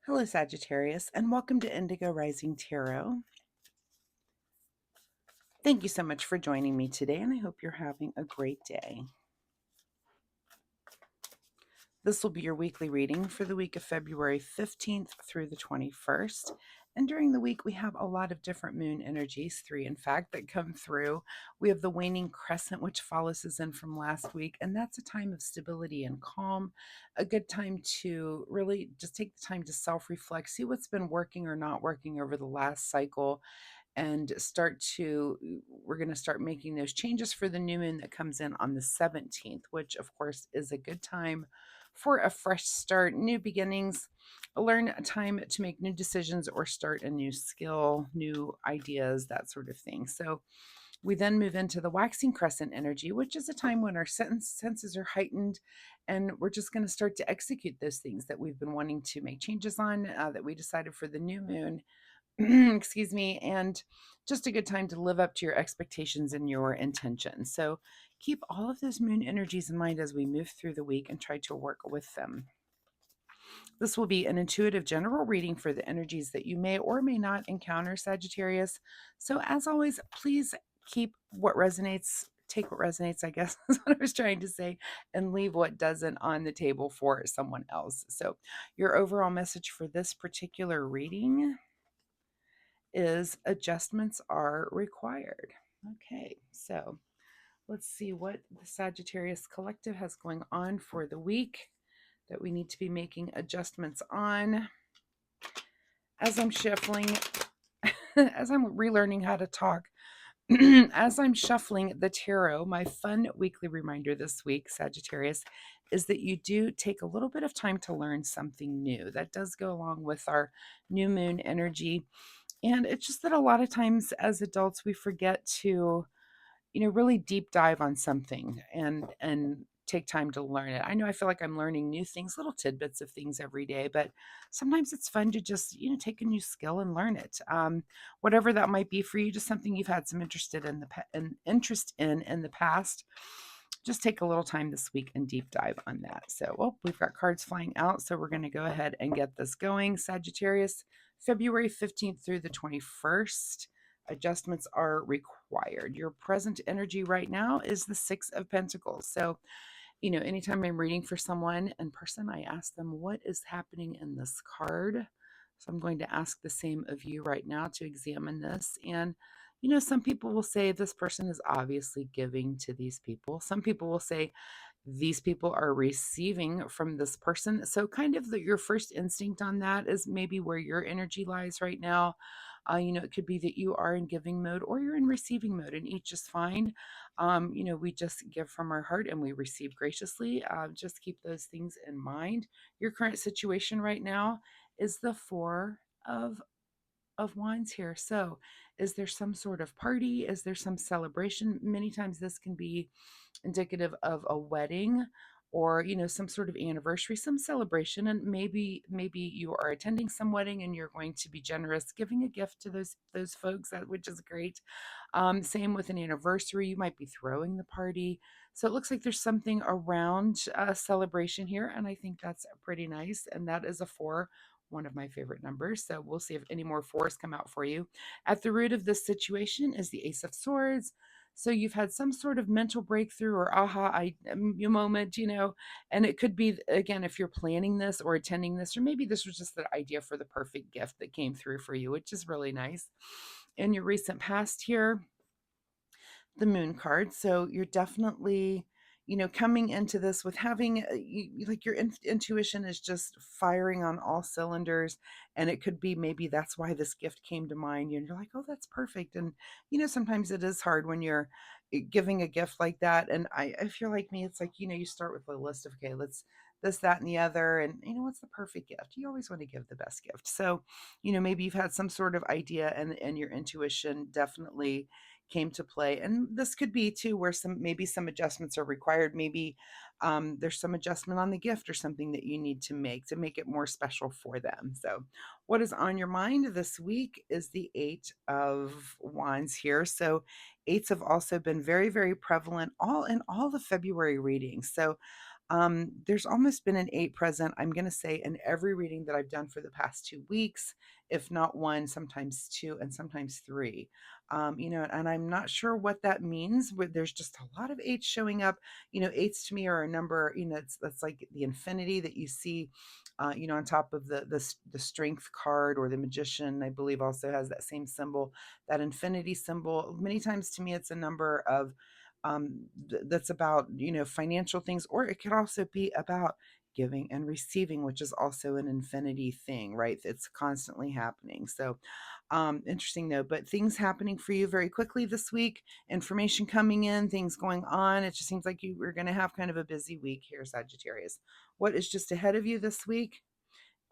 Hello, Sagittarius, and welcome to Indigo Rising Tarot. Thank you so much for joining me today, and I hope you're having a great day. This will be your weekly reading for the week of February 15th through the 21st. And during the week, we have a lot of different moon energies, three in fact, that come through. We have the waning crescent, which follows us in from last week, and that's a time of stability and calm, a good time to really just take the time to self-reflect, see what's been working or not working over the last cycle, and we're going to start making those changes for the new moon that comes in on the 17th, which of course is a good time for a fresh start, new beginnings, a time to make new decisions or start a new skill, new ideas, that sort of thing. So we then move into the waxing crescent energy, which is a time when our senses are heightened, and we're just going to start to execute those things that we've been wanting to make changes on, that we decided for the new moon. Excuse me, and just a good time to live up to your expectations and your intentions. So keep all of those moon energies in mind as we move through the week and try to work with them. This will be an intuitive general reading for the energies that you may or may not encounter, Sagittarius. So as always, please keep what resonates, take what resonates, I guess is what I was trying to say, and leave what doesn't on the table for someone else. So your overall message for this particular reading is adjustments are required. Okay, so let's see what the Sagittarius Collective has going on for the week that we need to be making adjustments on. As I'm shuffling, as I'm relearning how to talk, as I'm shuffling the tarot, my fun weekly reminder this week, Sagittarius, is that you do take a little bit of time to learn something new. That does go along with our new moon energy. And it's just that a lot of times as adults, we forget to, really deep dive on something and take time to learn it. I know I feel like I'm learning new things, little tidbits of things every day, but sometimes it's fun to just, take a new skill and learn it. Whatever that might be for you, just something you've had some interest in the past. Just take a little time this week and deep dive on that. So, well, we've got cards flying out, so we're going to go ahead and get this going. Sagittarius, February 15th through the 21st. Adjustments are required. Your present energy right now is the Six of Pentacles. So, anytime I'm reading for someone in person, I ask them, what is happening in this card? So I'm going to ask the same of you right now to examine this. And, some people will say this person is obviously giving to these people. Some people will say these people are receiving from this person. So kind of your first instinct on that is maybe where your energy lies right now. It could be that you are in giving mode or you're in receiving mode, and each is fine. We just give from our heart and we receive graciously. Just keep those things in mind. Your current situation right now is the Four of Wands here. So, is there some sort of party? Is there some celebration? Many times this can be indicative of a wedding or, some sort of anniversary, some celebration, and maybe you are attending some wedding and you're going to be generous giving a gift to those folks, which is great. Same with an anniversary, you might be throwing the party. So it looks like there's something around a celebration here, and I think that's pretty nice. And that is a four, one of my favorite numbers. So we'll see if any more fours come out for you. At the root of this situation is the Ace of Swords. So you've had some sort of mental breakthrough or moment, and it could be, again, if you're planning this or attending this, or maybe this was just the idea for the perfect gift that came through for you, which is really nice. In your recent past here, the moon card. So you're definitely, coming into this with having like your intuition is just firing on all cylinders. And it could be maybe that's why this gift came to mind. And you're like, oh, that's perfect. And, sometimes it is hard when you're giving a gift like that. And if you're like me, it's like, you start with a list of, okay, let's this, that, and the other. And, what's the perfect gift? You always want to give the best gift. So, maybe you've had some sort of idea and your intuition definitely came to play. And this could be too where maybe some adjustments are required. Maybe there's some adjustment on the gift or something that you need to make it more special for them. So what is on your mind this week is the Eight of Wands here. So eights have also been very, very prevalent all in all the February readings. So There's almost been an 8 present, I'm going to say, in every reading that I've done for the past 2 weeks, if not one, sometimes two, and sometimes three. And I'm not sure what that means, but there's just a lot of eights showing up. Eights to me are a number, that's like the infinity that you see, on top of the strength card, or the magician, I believe, also has that same symbol, that infinity symbol. Many times to me, it's a number of that's about financial things, or it could also be about giving and receiving, which is also an infinity thing, right? It's constantly happening. So interesting though, but things happening for you very quickly this week, information coming in, things going on. It just seems like you are going to have kind of a busy week here, Sagittarius. What is just ahead of you this week?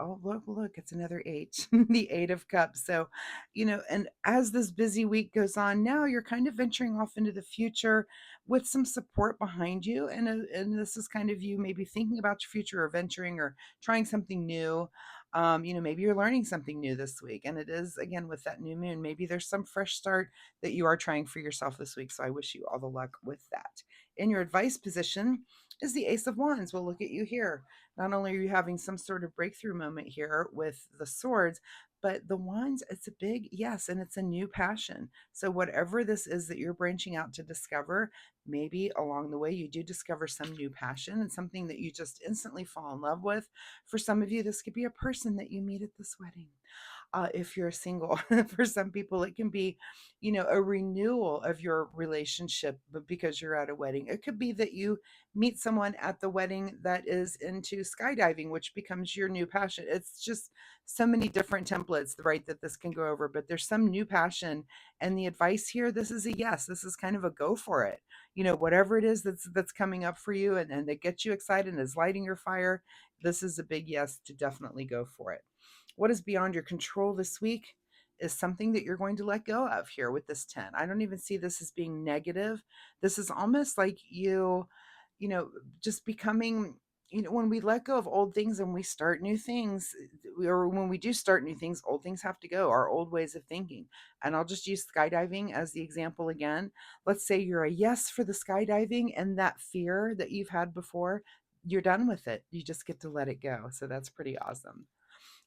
Oh, look, it's another eight, the Eight of Cups. So, and as this busy week goes on, now you're kind of venturing off into the future with some support behind you. And this is kind of you maybe thinking about your future, or venturing, or trying something new. Maybe you're learning something new this week. And it is, again, with that new moon, maybe there's some fresh start that you are trying for yourself this week. So I wish you all the luck with that. In your advice position is the Ace of Wands. Well, look at you here. Not only are you having some sort of breakthrough moment here with the swords, but the wands, it's a big yes, and it's a new passion. So, whatever this is that you're branching out to discover, maybe along the way you do discover some new passion and something that you just instantly fall in love with. For some of you, this could be a person that you meet at this wedding. If you're single, for some people, it can be, a renewal of your relationship, but because you're at a wedding. It could be that you meet someone at the wedding that is into skydiving, which becomes your new passion. It's just so many different templates, right, that this can go over, but there's some new passion. And the advice here, this is a yes, this is kind of a go for it. Whatever it is that's coming up for you, and that gets you excited and is lighting your fire, this is a big yes to definitely go for it. What is beyond your control this week is something that you're going to let go of here with this 10. I don't even see this as being negative. This is almost like you know, just becoming, when we let go of old things and we start new things, or when we do start new things, old things have to go, our old ways of thinking. And I'll just use skydiving as the example again. Let's say you're a yes for the skydiving, and that fear that you've had before, you're done with it. You just get to let it go. So that's pretty awesome.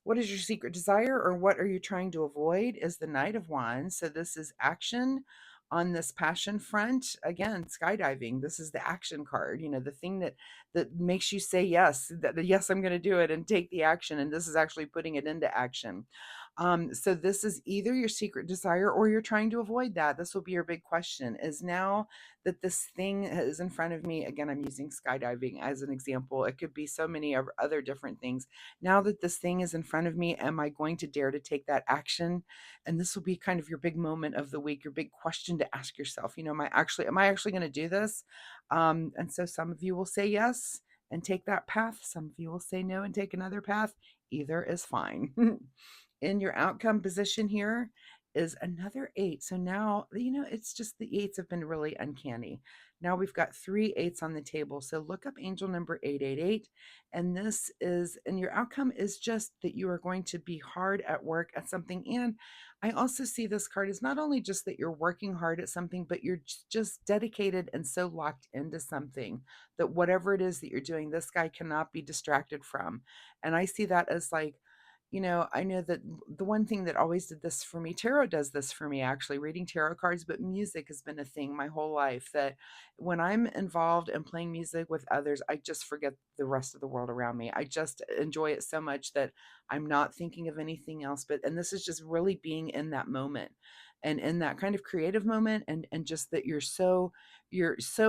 What is your secret desire, or what are you trying to avoid? Is the Knight of Wands. So this is action on this passion front. Again, skydiving. This is the action card. The thing that makes you say yes. That yes, I'm going to do it and take the action. And this is actually putting it into action. So this is either your secret desire, or you're trying to avoid that. This will be your big question. Is now that this thing is in front of me. Again, I'm using skydiving as an example. It could be so many other different things. Now that this thing is in front of me, am I going to dare to take that action? And this will be kind of your big moment of the week, your big question to ask yourself. Am I actually going to do this? And so some of you will say yes and take that path. Some of you will say no and take another path. Either is fine. In your outcome position here is another eight. So now, it's just the eights have been really uncanny. Now we've got 3 8s on the table. So look up angel number 888. And and your outcome is just that you are going to be hard at work at something. And I also see this card as not only just that you're working hard at something, but you're just dedicated and so locked into something that whatever it is that you're doing, this guy cannot be distracted from. And I see that as like, I know that the one thing that always did this for me, tarot does this for me, actually, reading tarot cards, but music has been a thing my whole life, that when I'm involved in playing music with others, I just forget the rest of the world around me. I just enjoy it so much that I'm not thinking of anything else. And this is just really being in that moment, and in that kind of creative moment, and just that you're so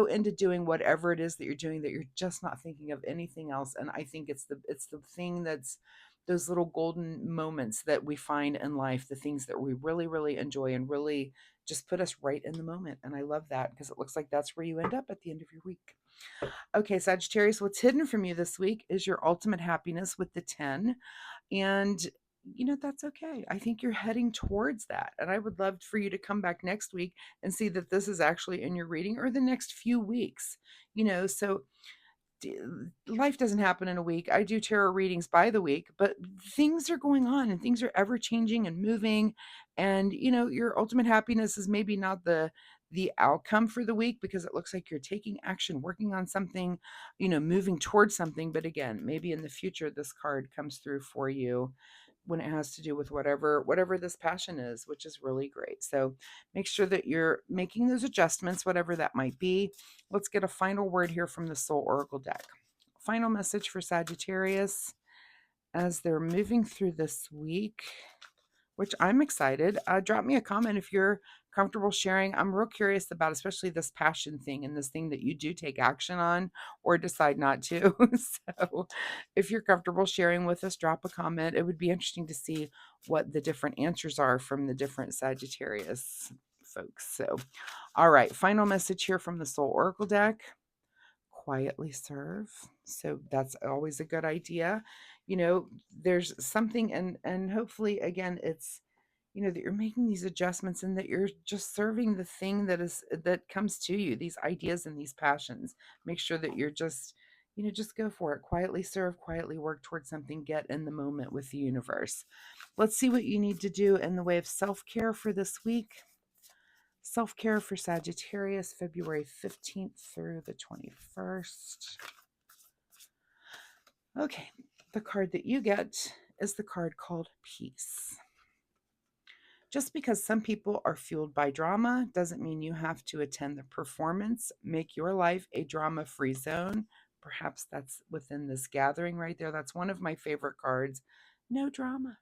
into doing whatever it is that you're doing, that you're just not thinking of anything else. And I think it's the thing that's those little golden moments that we find in life, the things that we really, really enjoy and really just put us right in the moment. And I love that, because it looks like that's where you end up at the end of your week. Okay, Sagittarius, what's hidden from you this week is your ultimate happiness with the 10. And that's okay. I think you're heading towards that. And I would love for you to come back next week and see that this is actually in your reading, or the next few weeks. So life doesn't happen in a week. I do tarot readings by the week, but things are going on, and things are ever changing and moving. And your ultimate happiness is maybe not the outcome for the week, because it looks like you're taking action, working on something, moving towards something. But again, maybe in the future, this card comes through for you when it has to do with whatever this passion is, which is really great. So make sure that you're making those adjustments, whatever that might be. Let's get a final word here from the Soul Oracle deck. Final message for Sagittarius as they're moving through this week, which I'm excited. Drop me a comment if you're comfortable sharing. I'm real curious about, especially this passion thing and this thing that you do take action on or decide not to. So if you're comfortable sharing with us, drop a comment. It would be interesting to see what the different answers are from the different Sagittarius folks. So, all right, final message here from the Soul Oracle deck. Quietly serve. So that's always a good idea. There's something, and hopefully again it's that you're making these adjustments and that you're just serving the thing that comes to you, these ideas and these passions. Make sure that you're just go for it. Quietly serve, quietly work towards something, get in the moment with the universe. Let's see what you need to do in the way of self-care for this week. Self-care for Sagittarius, February 15th through the 21st. Okay, the card that you get is the card called Peace. Just because some people are fueled by drama doesn't mean you have to attend the performance. Make your life a drama-free zone. Perhaps that's within this gathering right there. That's one of my favorite cards. No drama.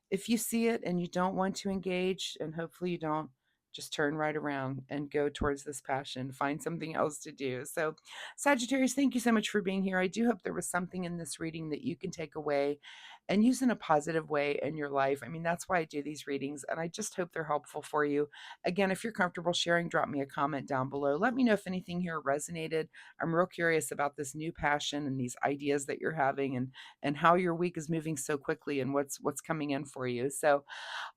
If you see it and you don't want to engage, and hopefully you don't, just turn right around and go towards this passion. Find something else to do. So, Sagittarius, thank you so much for being here. I do hope there was something in this reading that you can take away and use in a positive way in your life. I mean, that's why I do these readings, and I just hope they're helpful for you. Again, if you're comfortable sharing, drop me a comment down below. Let me know if anything here resonated. I'm real curious about this new passion and these ideas that you're having, and how your week is moving so quickly and what's coming in for you. So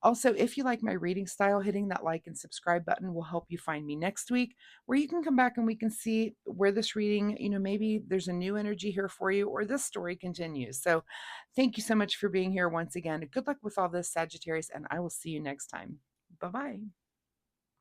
also, if you like my reading style, hitting that like and subscribe button will help you find me next week, where you can come back and we can see where this reading, maybe there's a new energy here for you, or this story continues. So thank you so much for being here once again. Good luck with all this, Sagittarius, and I will see you next time. Bye-bye.